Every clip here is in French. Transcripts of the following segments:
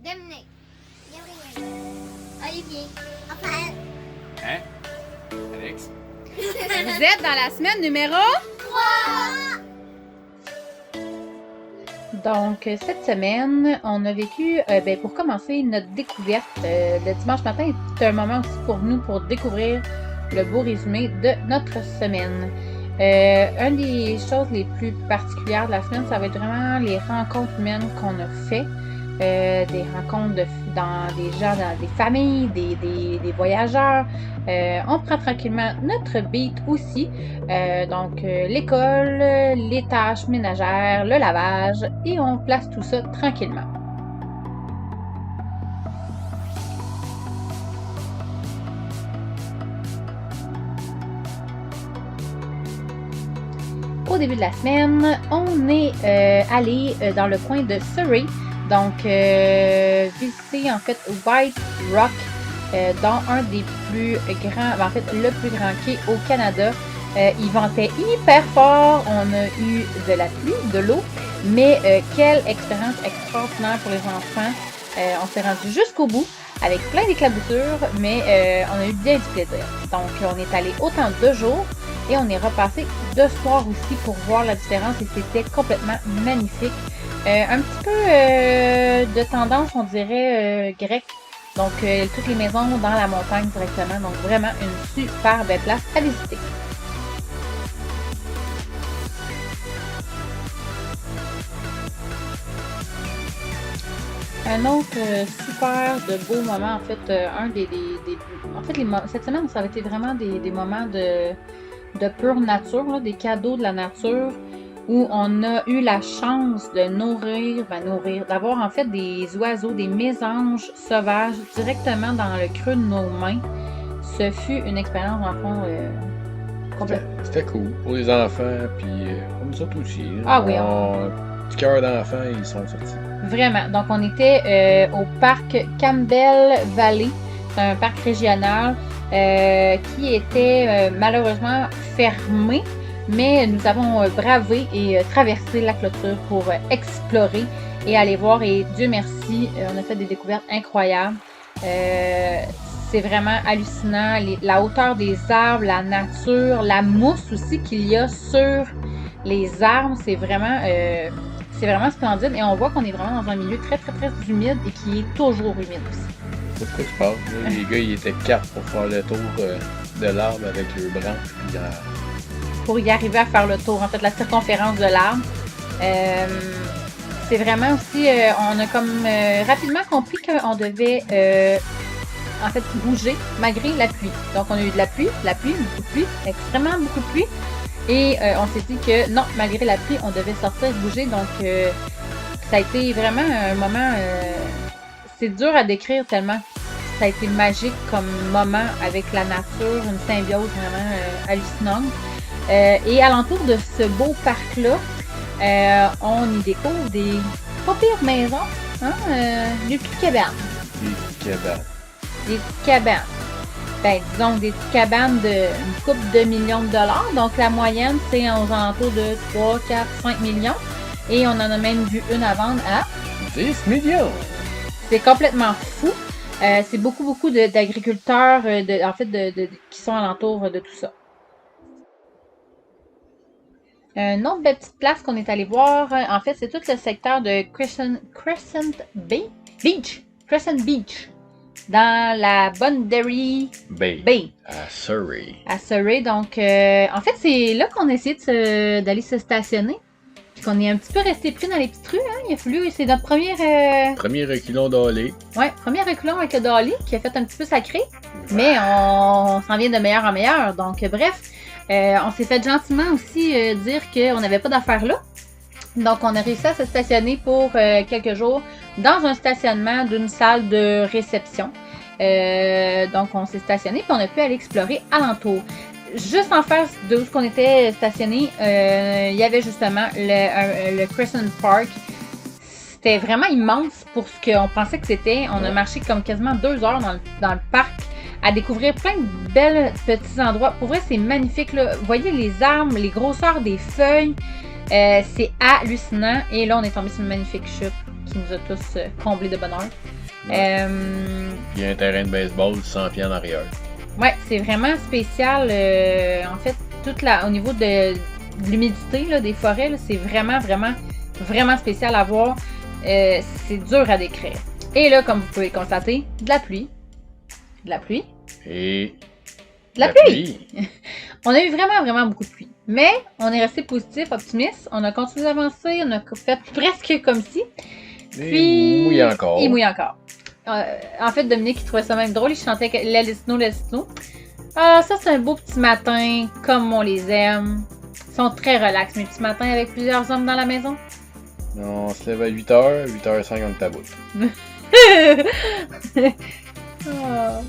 Dominique. Gabriel. Olivier. Raphaël. Hein? Alex? Vous êtes dans la semaine numéro 3. Donc, cette semaine, on a vécu, pour commencer, notre découverte. Le dimanche matin est un moment aussi pour nous pour découvrir le beau résumé de notre semaine. Une des choses les plus particulières de la semaine, ça va être vraiment les rencontres humaines qu'on a fait. Des rencontres dans des gens, dans des familles, des voyageurs. On prend tranquillement notre beat aussi. Donc, l'école, les tâches ménagères, le lavage, et on place tout ça tranquillement. Au début de la semaine, on est allé dans le coin de Surrey. Donc, visiter en fait White Rock, dans un des plus grands, en fait le plus grand quai au Canada. Il ventait hyper fort, on a eu de la pluie, de l'eau, mais quelle expérience extraordinaire pour les enfants. On s'est rendu jusqu'au bout avec plein d'éclaboussures, mais on a eu bien du plaisir. Donc, on est allé autant 2 jours et on est repassé 2 soirs aussi pour voir la différence et c'était complètement magnifique. Un petit peu de tendance, on dirait, grecque. Donc, toutes les maisons dans la montagne directement. Donc, vraiment une super belle place à visiter. Un autre super de beau moment, en fait, cette semaine, ça a été vraiment des moments de pure nature, là, des cadeaux de la nature, où on a eu la chance de nourrir, d'avoir en fait des oiseaux, des mésanges sauvages directement dans le creux de nos mains. Ce fut une expérience, en fond, complète. C'était cool pour les enfants, puis pour nous autres aussi. Ah oui, Du cœur d'enfants, ils sont sortis. Vraiment. Donc, on était au parc Campbell Valley. C'est un parc régional qui était malheureusement fermé. Mais nous avons bravé et traversé la clôture pour explorer et aller voir. Et Dieu merci, on a fait des découvertes incroyables. C'est vraiment hallucinant. La hauteur des arbres, la nature, la mousse aussi qu'il y a sur les arbres, c'est vraiment splendide. Et on voit qu'on est vraiment dans un milieu très, très, très humide et qui est toujours humide aussi. C'est ce que tu parles. Là. Les gars, ils étaient 4 pour faire le tour de l'arbre avec leurs branches. Puis, pour y arriver à faire le tour, en fait, la circonférence de l'arbre. C'est vraiment aussi, on a comme rapidement compris qu'on devait en fait bouger malgré la pluie. Donc on a eu de la pluie, beaucoup de pluie, extrêmement beaucoup de pluie. Et on s'est dit que non, malgré la pluie, on devait sortir, bouger. Donc ça a été vraiment un moment, c'est dur à décrire tellement. Ça a été magique comme moment avec la nature, une symbiose vraiment hallucinante. Et alentour de ce beau parc-là, on y découvre des pas pires maisons, des petites cabanes. Des petites cabanes. Ben, disons des petites cabanes d'une couple de millions de dollars. Donc, la moyenne, c'est aux alentours de 3, 4, 5 millions. Et on en a même vu une à vendre à 10 millions! C'est complètement fou. C'est beaucoup d'agriculteurs qui sont alentour de tout ça. Une autre belle petite place qu'on est allé voir, en fait, c'est tout le secteur de Crescent Beach, dans la Boundary Bay. À Surrey. À Surrey. Donc, en fait, c'est là qu'on a essayé d'aller se stationner. Puis qu'on est un petit peu resté pris dans les petites rues. Hein. Il a fallu, c'est notre première... Premier reculon d'Olé. Ouais, premier reculon avec le Dolly, qui a fait un petit peu sacré. Mais on s'en vient de meilleur en meilleur. Donc, bref... on s'est fait gentiment aussi dire qu'on n'avait pas d'affaires là. Donc, on a réussi à se stationner pour quelques jours dans un stationnement d'une salle de réception. Donc, on s'est stationné puis on a pu aller explorer alentour. Juste en face de où on était stationné, il y avait justement le Crescent Park. C'était vraiment immense pour ce qu'on pensait que c'était. On a marché comme quasiment 2 heures dans le parc à découvrir plein de belles petits endroits. Pour vrai, c'est magnifique, là. Vous voyez les arbres, les grosseurs des feuilles. C'est hallucinant. Et là, on est tombé sur une magnifique chute qui nous a tous comblés de bonheur. Ouais. Il y a un terrain de baseball 100 pieds en arrière. Ouais, c'est vraiment spécial. En fait, au niveau de l'humidité là, des forêts, là, c'est vraiment, vraiment, vraiment spécial à voir. C'est dur à décrire. Et là, comme vous pouvez le constater, de la pluie. De la pluie. Et de la pluie! On a eu vraiment, vraiment beaucoup de pluie. Mais on est resté positif, optimiste. On a continué d'avancer. On a fait presque comme si. Puis... Il mouille encore. Il mouille encore. En fait, Dominique, il trouvait ça même drôle. Il chantait Let it snow, let it snow. Ah, ça, c'est un beau petit matin, comme on les aime. Ils sont très relax, mes petits matins avec plusieurs hommes dans la maison. On se lève à 8h, 8h05, on est à bout. Oh.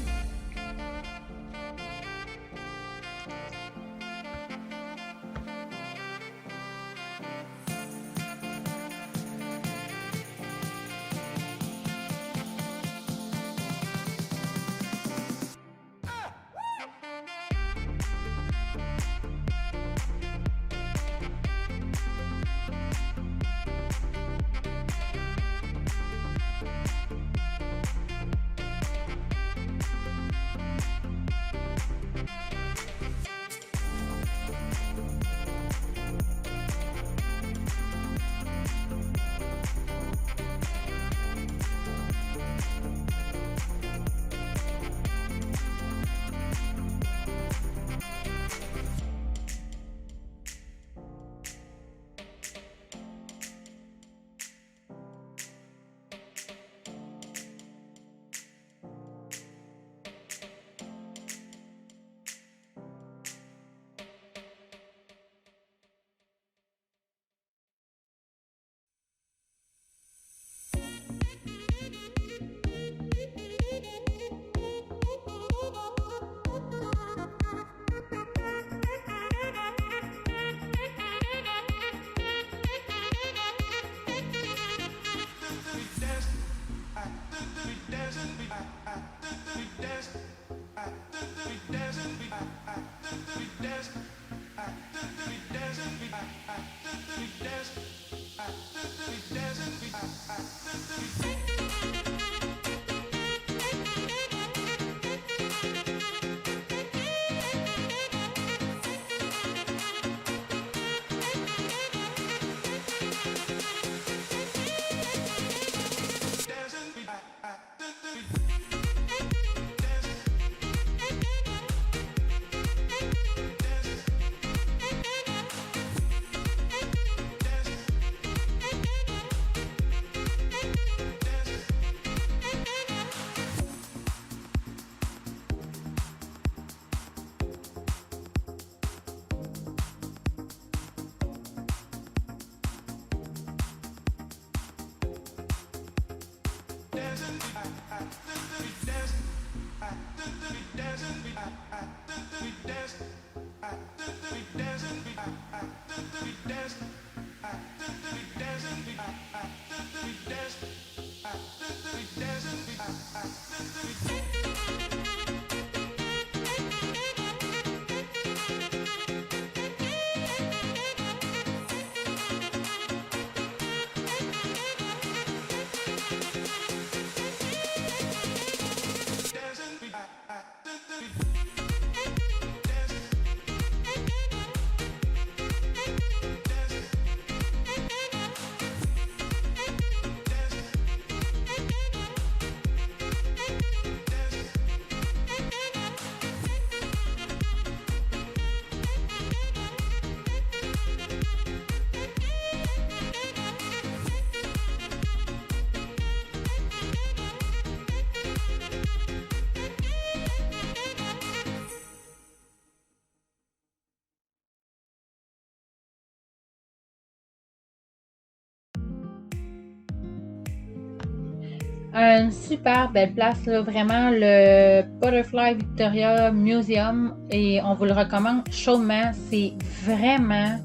Une super belle place, là, vraiment, le Butterfly Victoria Museum, et on vous le recommande chaudement. C'est vraiment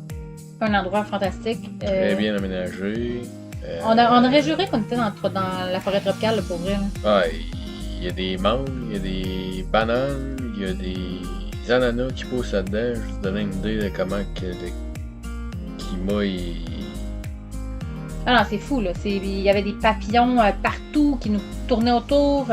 un endroit fantastique. Très bien aménagé. On aurait juré qu'on était dans la forêt tropicale, là, pour vrai. Ah, il y a des mangues, il y a des bananes, il y a des ananas qui poussent là-dedans. Je vous donner une idée de comment que le climat Ah non, c'est fou, là. Il y avait des papillons partout qui nous tournaient autour.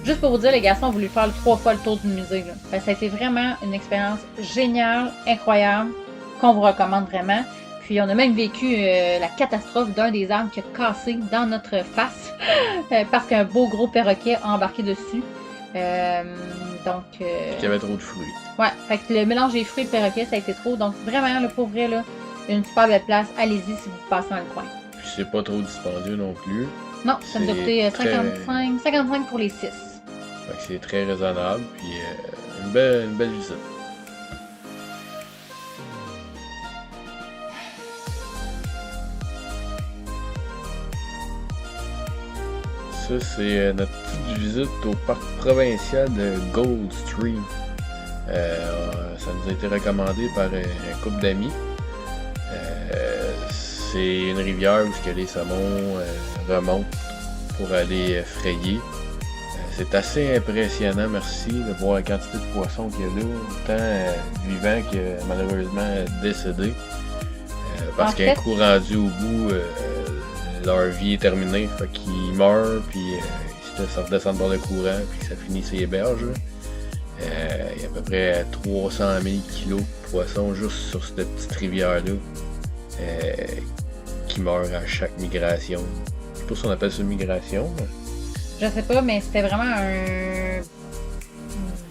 Juste pour vous dire, les garçons ont voulu faire 3 fois le tour du musée. Là. Fait que ça a été vraiment une expérience géniale, incroyable, qu'on vous recommande vraiment. Puis on a même vécu la catastrophe d'un des arbres qui a cassé dans notre face parce qu'un beau gros perroquet a embarqué dessus. Donc. Il y avait trop de fruits. Ouais, fait que le mélange des fruits et perroquet, ça a été trop. Donc vraiment, là, pour vrai, là, une super belle place. Allez-y si vous passez dans le coin. Puis c'est pas trop dispendieux non plus. Non, ça nous a coûté 55 pour les 6. Fait que c'est très raisonnable, puis une belle visite. Ça, c'est notre petite visite au parc provincial de Gold Stream. Ça nous a été recommandé par un couple d'amis. C'est une rivière où les saumons remontent pour aller frayer. C'est assez impressionnant, merci, de voir la quantité de poissons qu'il y a là, autant vivants que malheureusement décédés. Parce qu'un coup rendu au bout, leur vie est terminée, fait qu'ils meurent, puis ils se redescendent dans le courant, puis ça finit sur les berges. Il y a à peu près 300 000 kilos de poissons juste sur cette petite rivière-là qui meurent à chaque migration. Je sais pas si on appelle ça migration. Mais... Je sais pas, mais c'était vraiment un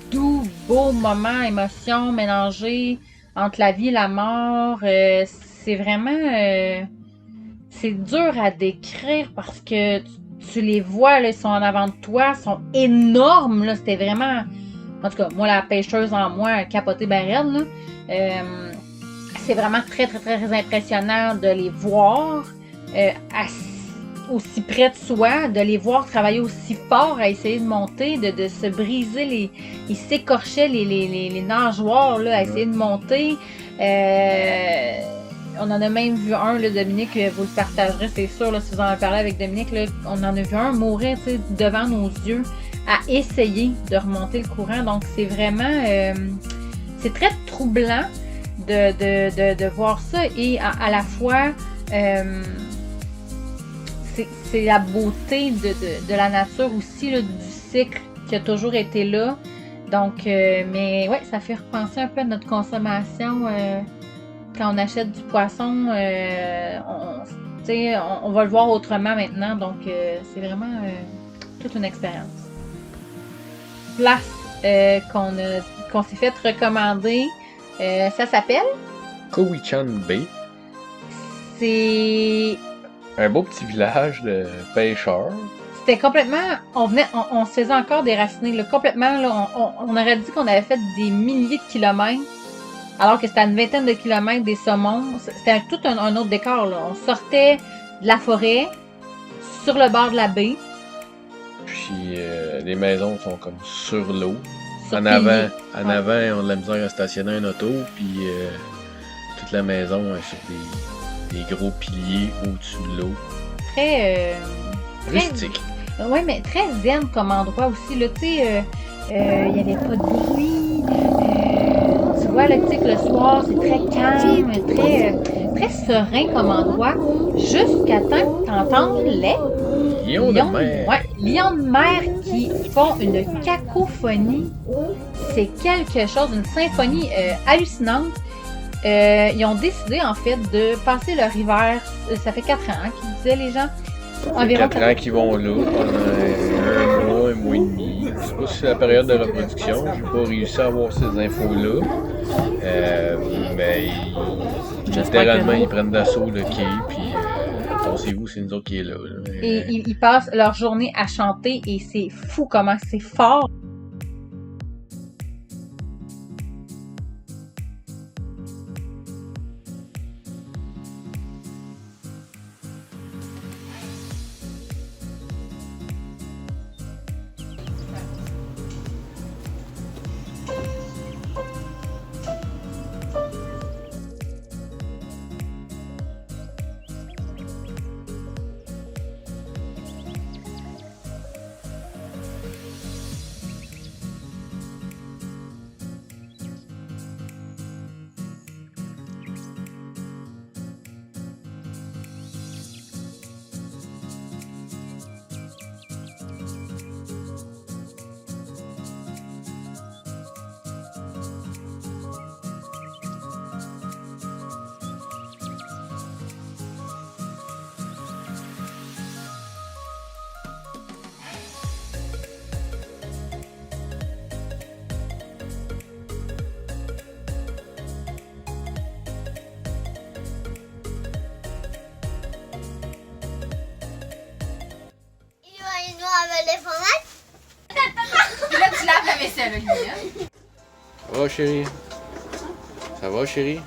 doux, beau moment, émotion mélangée entre la vie et la mort. C'est vraiment... c'est dur à décrire parce que tu les vois, là, ils sont en avant de toi, ils sont énormes. Là, c'était vraiment... En tout cas, moi, la pêcheuse en moi, capoté ben raide, là. C'est vraiment très, très, très impressionnant de les voir aussi près de soi, de les voir travailler aussi fort à essayer de monter, de se briser ils s'écorchaient les nageoires là, à essayer de monter. On en a même vu un, là, Dominique, vous le partagerez, c'est sûr, là, si vous en avez parlé avec Dominique, là, on en a vu un mourir devant nos yeux à essayer de remonter le courant. Donc, c'est vraiment... c'est très troublant de voir ça et à la fois... c'est la beauté de la nature aussi, là, du cycle qui a toujours été là. Donc, mais ouais, ça fait repenser un peu à notre consommation quand on achète du poisson. On va le voir autrement maintenant. Donc, c'est vraiment toute une expérience. Place qu'on s'est fait recommander, ça s'appelle Cowichan Bay. C'est un beau petit village de pêcheurs. C'était complètement... On se faisait encore déraciner. Là, complètement, là, on aurait dit qu'on avait fait des milliers de kilomètres, alors que c'était à une vingtaine de kilomètres des saumons. C'était tout un autre décor. Là. On sortait de la forêt, sur le bord de la baie. Puis les maisons sont comme sur l'eau. En avant, on a de la misère à stationner un auto, puis toute la maison est sur des gros piliers au-dessus de l'eau. Très... rustique. Oui, mais très zen comme endroit aussi. Là, tu sais, il n'y avait pas de bruit. Tu vois, là, tu sais, que le soir, c'est très calme, très serein comme endroit. Jusqu'à temps que tu entendes les lions de mer qui font une cacophonie. C'est quelque chose, une symphonie hallucinante. Ils ont décidé, en fait, de passer leur hiver. Ça fait 4 ans qu'ils disaient, les gens. Environ 4 ans qu'ils vont là, pendant un mois et demi. Je sais pas si c'est la période de reproduction. J'ai pas réussi à avoir ces infos-là. Mais littéralement, ils prennent d'assaut le quai, puis pensez-vous, c'est nous autres qui est là. Et ils passent leur journée à chanter, et c'est fou comment c'est fort. mais c'est avec lui, hein? Ça va, chérie? Ça va, chérie?